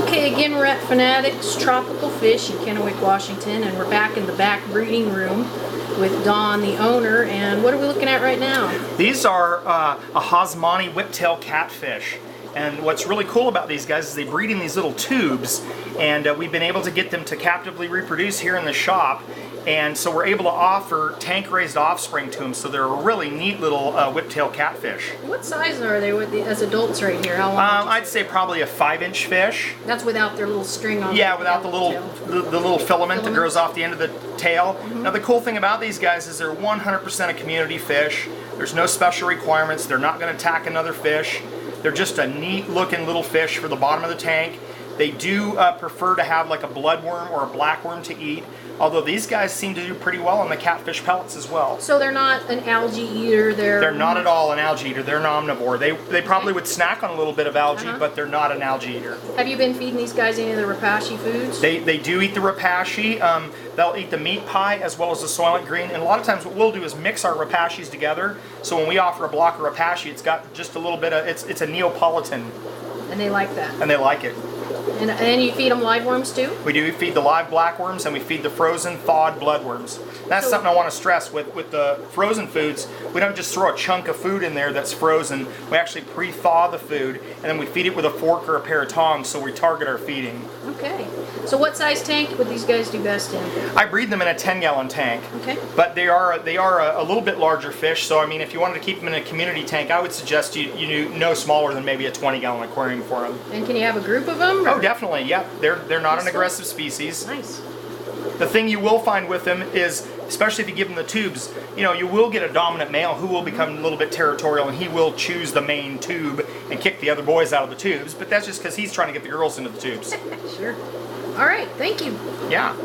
Okay, again we're at Finatics Tropical Fish in Kennewick, Washington, and we're back in the back breeding room with Don, the owner, and what are we looking at right now? These are a Hasemani whiptail catfish. And what's really cool about these guys is they breed in these little tubes, and we've been able to get them to captively reproduce here in the shop. And so we're able to offer tank-raised offspring to them, so they're a really neat little whiptail catfish. What size are they as adults right here? How long? I'd say probably a 5-inch fish. That's without their little string on. Yeah, without the little filament that grows off the end of the tail. Mm-hmm. Now the cool thing about these guys is they're 100% a community fish. There's no special requirements. They're not going to attack another fish. They're just a neat looking little fish for the bottom of the tank. They do prefer to have like a bloodworm or a blackworm to eat, although these guys seem to do pretty well on the catfish pellets as well. So they're not an algae eater, they're not at all an algae eater. They're an omnivore. They probably would snack on a little bit of algae, but they're not an algae eater. Have you been feeding these guys any of the rapashi foods? They do eat the rapashi. They'll eat the meat pie as well as the soylent green, and a lot of times what we'll do is mix our rapashis together, so when we offer a block of rapashi, it's got just a little bit of, it's a Neapolitan. And they like that? And they like it. And then you feed them live worms too? We do feed the live blackworms, and we feed the frozen thawed bloodworms. That's something I want to stress with the frozen foods. We don't just throw a chunk of food in there that's frozen. We actually pre-thaw the food, and then we feed it with a fork or a pair of tongs, so we target our feeding. Okay. So what size tank would these guys do best in? I breed them in a 10-gallon tank. Okay. But they are a little bit larger fish, so I mean, if you wanted to keep them in a community tank, I would suggest you do no smaller than maybe a 20-gallon aquarium for them. And can you have a group of them? Or? Oh, definitely. Yeah, they're not an aggressive species. Nice. The thing you will find with them is, especially if you give them the tubes, you will get a dominant male who will become a little bit territorial, and he will choose the main tube and kick the other boys out of the tubes, but that's just because he's trying to get the girls into the tubes. Sure. All right, thank you. Yeah.